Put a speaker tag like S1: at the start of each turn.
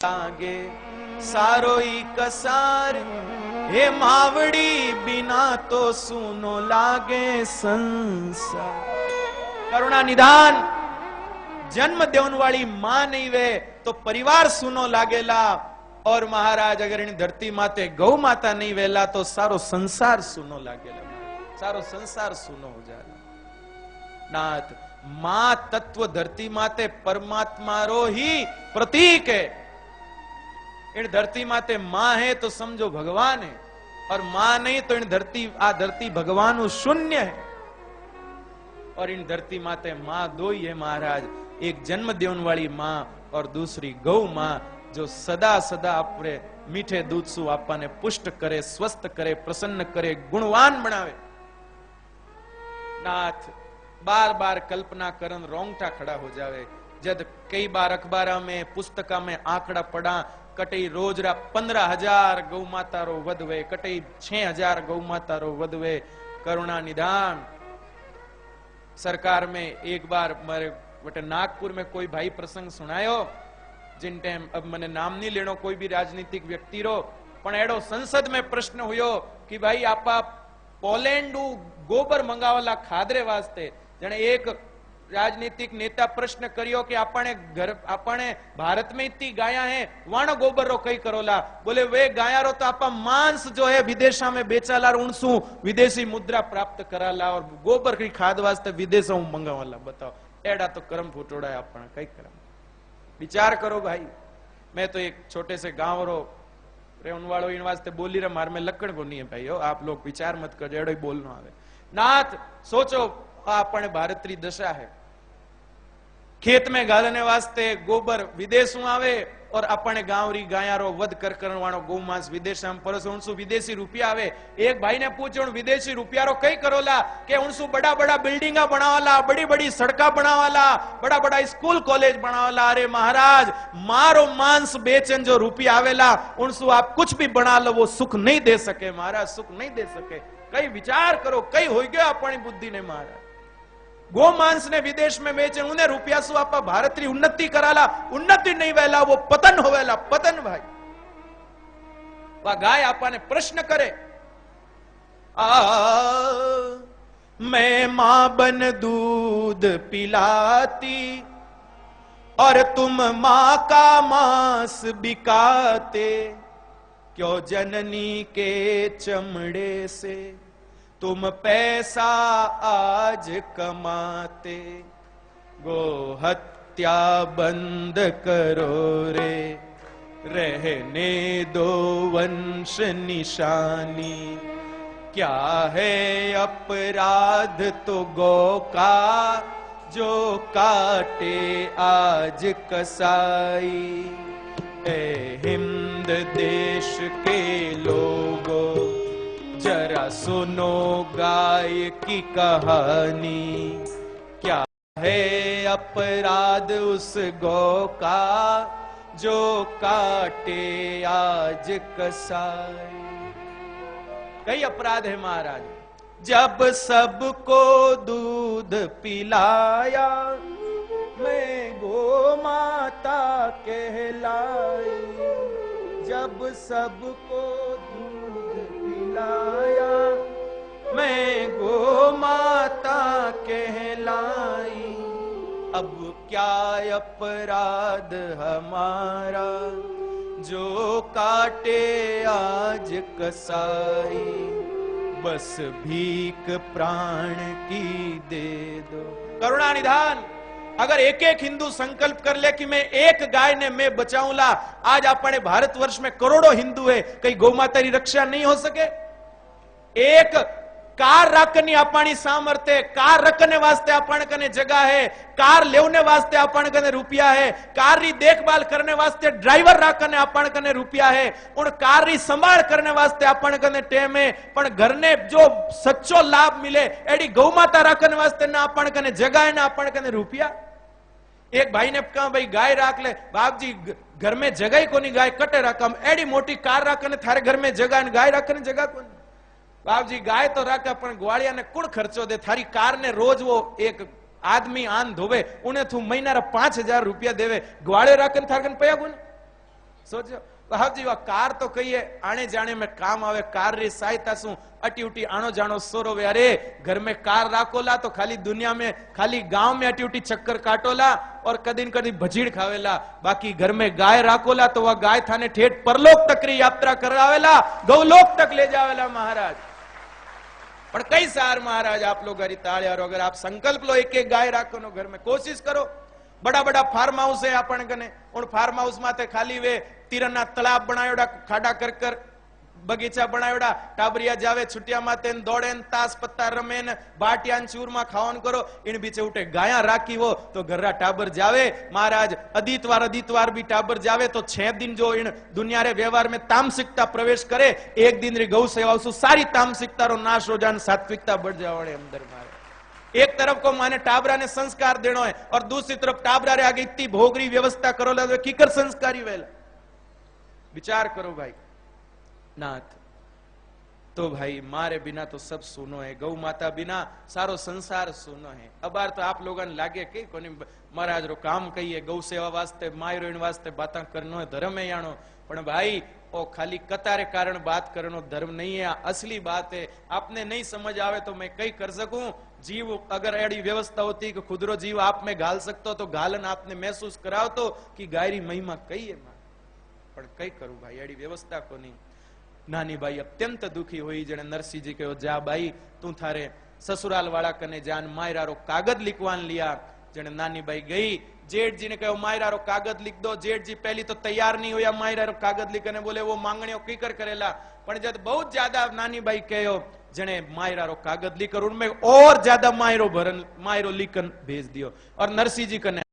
S1: लागे सारो ही कसार, हे मावड़ी बिना तो सुनो लागे संसार। करुणा निधान जन्म देवन वाली मां नहीं वे तो परिवार सुनो लागेला, और महाराज अगर इन धरती माते गौ माता नहीं वेला तो सारो संसार सुनो लागेला, सारो संसार सुनो हो जाए। नाथ मां तत्व धरती माते परमात्मा रो ही प्रतीक है। इन धरती माते मां है तो समझो भगवान है, और मां नहीं तो इन धरती भगवान शून्य है। और इन धरती माते मां दो ही है महाराज, एक जन्म देवन वाली मां और दूसरी गौ मां, जो सदा सदा अपने मीठे दूध सु आपने पुष्ट करे, स्वस्थ करे, प्रसन्न करे, गुणवान बनावे। नाथ बार बार कल्पना करन रोंगटा खड़ा हो जावे। जब कई बार अखबार में पुस्तका में आंकड़ा पढ़ा, कटई रोज 15,000 गौ माता रो वधवे, कटई 6,000 गौ माता रो वधवे। करुणा निधान सरकार में एक बार मारे बटे नागपुर में कोई भाई प्रसंग सुनायो, जिन टाइम अब मैंने नाम नहीं लेनो कोई भी राजनीतिक व्यक्ति रो, पण एडो संसद में प्रश्न हुयो कि भाई आपा पोलैंड गोबर मंगावला खादरे वास्ते। जने एक राजनीतिक नेता प्रश्न करियो कि आपने भारत में इतनी गाया है, वाणो गोबर रो कई करोला। बोले वे गाया रो तो आपा मांस जो है विदेशा में बेचाला, उनसु विदेशी मुद्रा प्राप्त कराला, और गोबर की खाद वास्ते विदेशों मंगावाला। बताओ एडा तो कर्म फूटोड़ा है अपना, कई कर्म। विचार करो भाई। मैं तो एक छोटे से गांव रो रेवन वालों इन वास्ते बोली रे, मार में लकड़ को नहीं है भाई हो, आप लोग विचार मत कर, एडो ही बोलना आवे। नाथ सोचो अपने भारत री दशा है, खेत में गालने वास्ते गोबर विदेशों आवे, और अपने गांव री गाया रो वध कर वाणो गौ मांस विदेश में परसो उनसु विदेशी रुपया आवे। एक भाई ने पूछो विदेशी रुपया रो कई करोला, के उनसु बड़ा बड़ा बिल्डिंगा बनावाला, बड़ी बड़ी सड़का बनावाला, बड़ा बड़ा स्कूल कॉलेज बनावाला। अरे महाराज मारो मांस बेचन जो रुपया आवेला, उनसु आप कुछ भी बना लो वो सुख नहीं दे सके महाराज, सुख नहीं दे सके। कई विचार करो, कई हो गया अपनी बुद्धि ने महाराज। गो मांस ने विदेश में बेचे, उन्हें रुपया सु आपा भारत री उन्नति कराला, उन्नति नहीं वेला वो पतन होवेला, पतन भाई। वह गाय आपा ने प्रश्न करे, मैं मां बन दूध पिलाती और तुम मां का मांस बिकाते, क्यों जननी के चमड़े से तुम पैसा आज कमाते। गो हत्या बंद करो रे, रहने दो वंश निशानी। क्या है अपराध तो गौ का, जो काटे आज कसाई। ए हिंद देश के लोगों जरा सुनो गाय की कहानी। क्या है अपराध उस गौ का, जो काटे आज कसाई। कई अपराध है महाराज। जब सबको दूध पिलाया, मैं गो माता कहलाई। जब सबको लाया, मैं गो माता कहलाई। अब क्या अपराध हमारा, जो काटे आज कसाई। बस भीख प्राण की दे दो। करुणा निधान अगर एक एक हिंदू संकल्प कर ले कि मैं एक गाय ने मैं बचाऊंला, आज अपने भारतवर्ष में करोड़ों हिंदू है, कहीं गौ माता की रक्षा नहीं हो सके। एक कार रखनी अपनी सामर्थ्य, कार रखने वास्ते अपन कने जगह है, कार लेवने वास्ते अपन कने रुपया है, कार री देखभाल करने वास्ते ड्राइवर रखने अपन कने रुपया है, उन कार री संभाल करने वास्ते अपन कने टेम है, पण घर ने जो सच्चो लाभ मिले एडी गौ माता रखने वास्ते ना अपन कने जगह है, ना अपन कने रुपया। एक भाई ने कहा भाई गाय राख ले, बाप जी घर में जगह ही कोनी, गाय कटे रखम, एडी मोटी कार रखने थारे घर में जगह, गाय रखने जगह कोनी। बाप जी गाय तो रख, अपन ग्वाड़िया ने कुड़ खर्चो दे, थारी कार ने रोज वो एक आदमी आन धोवे, उन्हें तू महीना 5,000 रुपया देवे, ग्वाड़े रखन थारकन पया कोनी। सोचो हाँ जी, वह कार तो कहिए आने जाने में काम आवे, कार री सहायता सु अटी उटी आनो जानो सोरो वे। अरे घर में कार राखोला तो खाली दुनिया में खाली गांव में अटी उटी चक्कर काटोला और कदी कदी भजीड़ खावेला, बाकी घर में गाय राखोला तो वह गाय थाने ठेठ परलोक तक री यात्रा करावेला, गौलोक तक ले जावेला महाराज। पर कई सार महाराज आप लोग अगर आप संकल्प लो एक एक गाय राखो नो घर में, कोशिश करो। बड़ा बड़ा फार्म हाउस है अपन कने, उन फार्म हाउस माते खाली वे तीरना तालाब बनायोड़ा, खाड़ा कर कर बगीचा बनायोड़ा, टाबरिया जावे छुट्टिया माते दौड़े ताश पत्ता रमे बाटिया चूरमा खावन करो, इन बीचे उठे गाया राखी वो तो घर्रा टाबर जावे महाराज। अदितवार भी टाबर जावे तो 6 दिन जो इन दुनिया रे व्यवहार में तामसिकता प्रवेश करे, एक दिन री गौ सेवा सारी तामसिकता रो नाश हो जाए, सात्विकता बढ़ जावे अंदर मारे। एक तरफ को माने टाबरा ने संस्कार देनो है और दूसरी तरफ टाबरा रे आगे इतनी भोगरी व्यवस्था करो ला तो कीकर संस्कारी वेला। विचार करो भाई नाथ। तो भाई मारे बिना तो सब सुनो है, गौ माता बिना सारो संसार सुनो है। अबार तो आप लोगों ने लागे कि कोनी महाराज रो काम कहिए, गौ सेवा वास्ते मायरो इन वास्ते बातें करनो है, धर्म है यानो, पण भाई ओ खाली कतारे कारण बात करनो धर्म नहीं है, असली बात है। आपने नहीं समझ आवे तो मैं कई कर सकूं। जीव अगर एडी व्यवस्था होती कि खुदरो जीव आप में घाल सकतो तो घालन आपने महसूस कराओ तो कि गायरी महिमा कई है, पण कई करूं भाई एडी व्यवस्था को नहीं। नानी बाई अत्यंत दुखी हुई, जने नरसिंह जी कहो जा बाई तू थारे ससुराल वाला कने जान मायरा रो कागज लिखवान लिया। जने नानी बाई गई, जेठ जी ने कहो मायरा रो कागज लिख दो। जेठ जी पहली तो तैयार नहीं हुआ मायरा रो कागज लिखने, बोले वो मांगणियों कीकर करेला, पण जब बहुत ज्यादा नानी बाई कहो जने मायरा रो कागज लिखकर उनमें और ज्यादा मायरो लिखन भेज दियो और नरसिंह जी कने